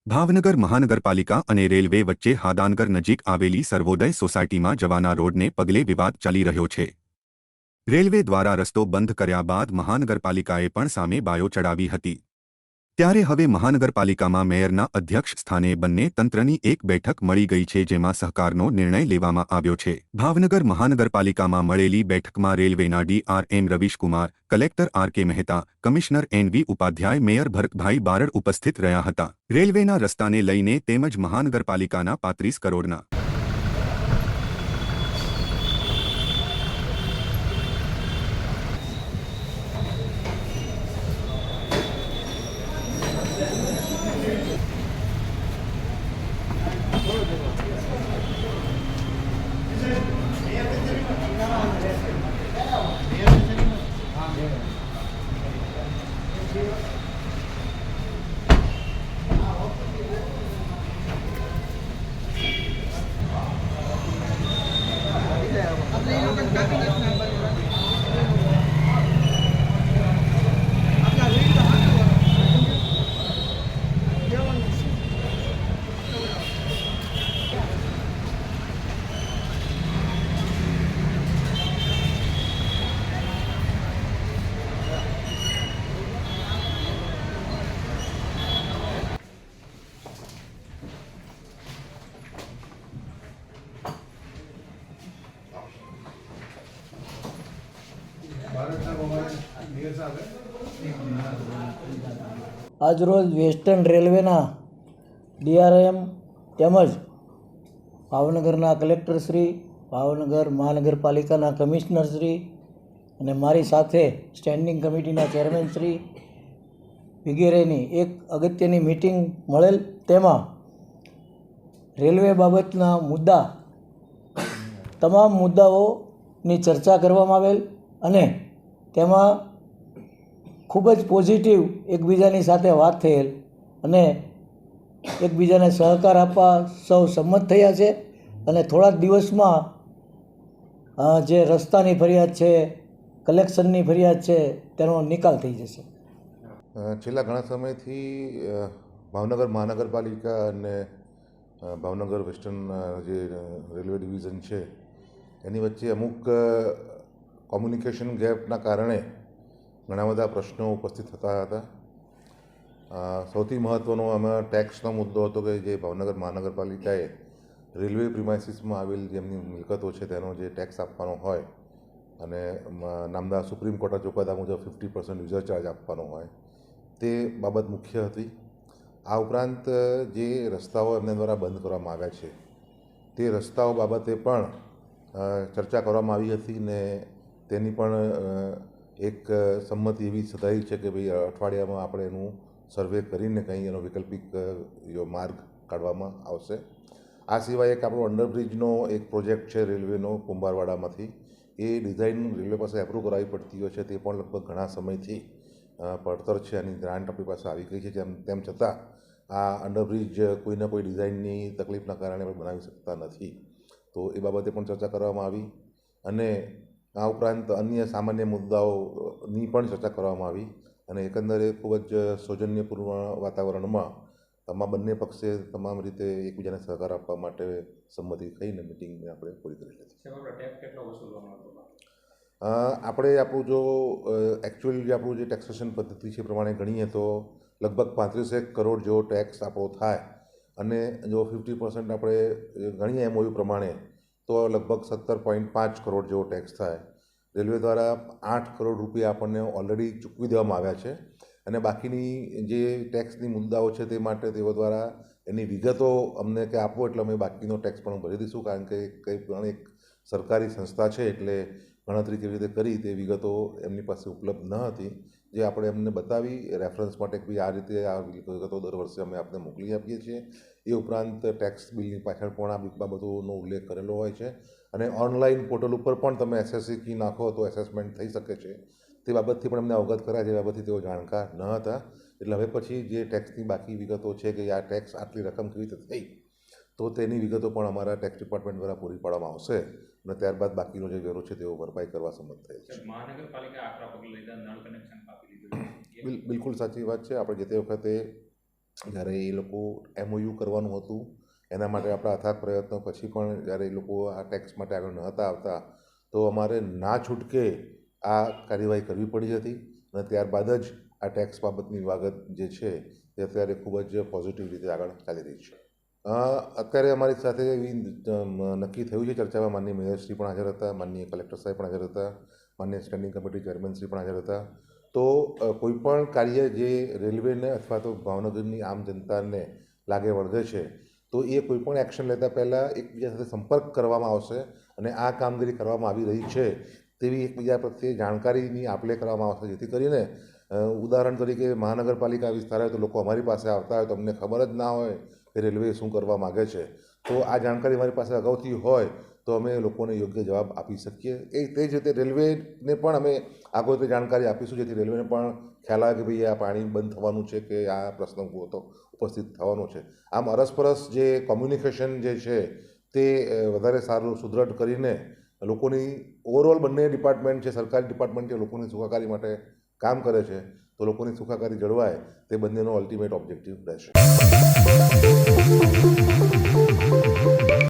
ભાવનગર મહાનગરપાલિકા અને રેલવે વચ્ચે હાદાનગર નજીક આવેલી સર્વોદય સોસાયટીમાં જવાના રોડને પગલે વિવાદ ચાલી રહ્યો છે। રેલવે દ્વારા રસ્તો બંધ કર્યા બાદ મહાનગરપાલિકાએ પણ સામે બાયો ચડાવી હતી। ત્યારે હવે મહાનગરપાલિકામાં મેયરના અધ્યક્ષ સ્થાને બંને તંત્રની એક બેઠક મળી ગઈ છે, જેમાં સહકારનો નિર્ણય લેવામાં આવ્યો છે। ભાવનગર મહાનગરપાલિકામાં મળેલી બેઠકમાં રેલવેના DRM Ravishkumar, collector R K. Mehta, commissioner N V. Upadhyay, mayor Bharatbhai Barad ઉપસ્થિત રહ્યા હતા। રેલવેના રસ્તાને લઈને તેમજ મહાનગરપાલિકાના 35 કરોડના આજરોજ વેસ્ટર્ન રેલવેના ડીઆરએમ તેમજ ભાવનગરના કલેક્ટરશ્રી, ભાવનગર મહાનગરપાલિકાના કમિશનરશ્રી અને મારી સાથે સ્ટેન્ડિંગ કમિટીના ચેરમેનશ્રી વગેરેની એક અગત્યની મિટિંગ મળેલ। તેમાં રેલવે બાબતના તમામ મુદ્દાઓની ચર્ચા કરવામાં આવેલ અને તેમાં ખૂબ જ પોઝિટિવ એકબીજાની સાથે વાત થયેલ અને એકબીજાને સહકાર આપવા સૌ સંમત થયા છે અને થોડા દિવસમાં જે રસ્તાની ફરિયાદ છે, કલેક્શનની ફરિયાદ છે, તેનો નિકાલ થઈ જશે। છેલ્લા ઘણા સમયથી ભાવનગર મહાનગરપાલિકા અને ભાવનગર વેસ્ટર્ન જે રેલવે ડિવિઝન છે એની વચ્ચે અમુક કોમ્યુનિકેશન ગેપના કારણે ઘણા બધા પ્રશ્નો ઉપસ્થિત થતા હતા। સૌથી મહત્ત્વનો આમાં ટેક્સનો મુદ્દો હતો કે જે ભાવનગર મહાનગરપાલિકાએ રેલવે પ્રિમાઇસીસમાં આવેલ જે એમની મિલકતો છે તેનો જે ટેક્સ આપવાનો હોય અને નામદાર સુપ્રીમ કોર્ટના ચુકાદા મુજબ 50% યુઝર ચાર્જ આપવાનો હોય તે બાબત મુખ્ય હતી। આ ઉપરાંત જે રસ્તાઓ એમના દ્વારા બંધ કરવામાં આવ્યા છે તે રસ્તાઓ બાબતે પણ ચર્ચા કરવામાં આવી હતી ને તેની પણ એક સંમતિ એવી સધાઈ છે કે ભાઈ અઠવાડિયામાં આપણે એનું સર્વે કરીને કંઈ એનો વૈકલ્પિક માર્ગ કાઢવામાં આવશે। આ સિવાય એક આપણો અંડરબ્રિજનો એક પ્રોજેક્ટ છે રેલવેનો કુંભારવાડામાંથી, એ ડિઝાઇન રેલવે પાસે એપ્રૂવ કરાવવી પડતી હોય છે, તે પણ લગભગ ઘણા સમયથી પડતર છે, એની ગ્રાન્ટ આપણી પાસે આવી ગઈ છે। તેમ છતાં આ અંડરબ્રિજ કોઈને કોઈ ડિઝાઇનની તકલીફના કારણે આપણે બનાવી શકતા નથી, તો એ બાબતે પણ ચર્ચા કરવામાં આવી અને આ ઉપરાંત અન્ય સામાન્ય મુદ્દાઓની પણ ચર્ચા કરવામાં આવી અને એકંદરે ખૂબ જ સૌજન્યપૂર્ણ વાતાવરણમાં બંને પક્ષે તમામ રીતે એકબીજાને સહકાર આપવા માટે સંમતિ થઈને મિટિંગને આપણે પૂરી કરી લીધી। આપણે આપણું જો એકચ્યુઅલ જે આપણું જે ટેક્સેશન પદ્ધતિ છે પ્રમાણે ગણીએ તો લગભગ 35 કરોડ જેવો ટેક્સ આપણો થાય અને જો 50% આપણે ગણીએ MOU પ્રમાણે તો લગભગ 17.5 કરોડ જેવો ટેક્સ થાય। રેલવે દ્વારા 8 કરોડ રૂપિયા આપણને ઓલરેડી ચૂકવી દેવામાં આવ્યા છે અને બાકીની જે ટેક્સની મુદ્દાઓ છે તે માટે તેઓ દ્વારા એની વિગતો અમને કે આપો એટલે અમે બાકીનો ટેક્સ પણ ભરી દઈશું, કારણ કે કંઈ પણ એક સરકારી સંસ્થા છે એટલે ગણતરી કેવી રીતે કરી તે વિગતો એમની પાસે ઉપલબ્ધ ન હતી, જે આપણે એમને બતાવી રેફરન્સ માટે કે ભાઈ આ રીતે આ વિગતો દર વર્ષે અમે આપને મોકલી આપીએ છીએ। એ ઉપરાંત ટેક્સ બિલની પાછળ પણ આ બાબતોનો ઉલ્લેખ કરેલો હોય છે અને ઓનલાઈન પોર્ટલ ઉપર પણ તમે SSC કી નાખો તો એસેસમેન્ટ થઈ શકે છે, તે બાબતથી પણ એમને અવગત કર્યા, જે બાબતથી તેઓ જાણકાર ન હતા। એટલે હવે પછી જે ટેક્સની બાકી વિગતો છે કે આ ટેક્સ આટલી રકમ કેવી રીતે થઈ તો તેની વિગતો પણ અમારા ટેક્સ ડિપાર્ટમેન્ટ દ્વારા પૂરી પાડવામાં આવશે અને ત્યારબાદ બાકીનો જે વેરો છે તેઓ ભરપાઈ કરવા સંમત થયેલ છે। બિલકુલ સાચી વાત છે। આપણે જે તે વખતે જ્યારે એ લોકો MOU કરવાનું હતું એના માટે આપણા અથાગ પ્રયત્નો પછી પણ જ્યારે એ લોકો આ ટેક્સ માટે આગળ નહોતા આવતા તો અમારે ના છૂટકે આ કાર્યવાહી કરવી પડી હતી અને ત્યારબાદ જ આ ટેક્સ બાબતની વાગત જે છે તે અત્યારે ખૂબ જ પોઝિટિવ રીતે આગળ ચાલી રહી છે. અત્યારે અમારી સાથે એવી નક્કી થયું છે ચર્ચામાં માનનીય મેયરશ્રી પણ હાજર હતા, માનનીય કલેક્ટર સાહેબ પણ હાજર હતા, માનનીય સ્ટેન્ડિંગ કમિટી ચેરમેનશ્રી પણ હાજર હતા. તો કોઈપણ કાર્ય જે રેલવેને અથવા તો ભાવનગરની આમ જનતાને લાગે વળગે છે તો એ કોઈપણ એક્શન લેતા પહેલાં એકબીજા સાથે સંપર્ક કરવામાં આવશે અને આ કામગીરી કરવામાં આવી રહી છે તેવી એકબીજા પ્રત્યે જાણકારીની આપલે કરવામાં આવશે, જેથી કરીને ઉદાહરણ તરીકે મહાનગરપાલિકા વિસ્તાર હોય તો લોકો અમારી પાસે આવતા હોય તો અમને ખબર જ ના હોય કે રેલવે શું કરવા માગે છે. તો આ જાણકારી અમારી પાસે અગાઉથી હોય તો અમે લોકોને યોગ્ય જવાબ આપી શકીએ. તે જ રીતે રેલવેને પણ અમે આગળથી જાણકારી આપીશું, જેથી રેલવેને પણ ખ્યાલ આવે કે ભાઈ આ પાણી બંધ થવાનું છે કે આ પ્રશ્ન ઊભો તો ઉપસ્થિત થવાનો છે. આમ અરસપરસ જે કોમ્યુનિકેશન જે છે તે વધારે સારું સુદૃઢ કરીને લોકોની ઓવરઓલ બંને ડિપાર્ટમેન્ટ છે, સરકારી ડિપાર્ટમેન્ટ છે, લોકોની સુખાકારી માટે કામ કરે છે તો લોકોની સુખાકારી જળવાય તે બંનેનો અલ્ટિમેટ ઓબ્જેક્ટિવ રહેશે.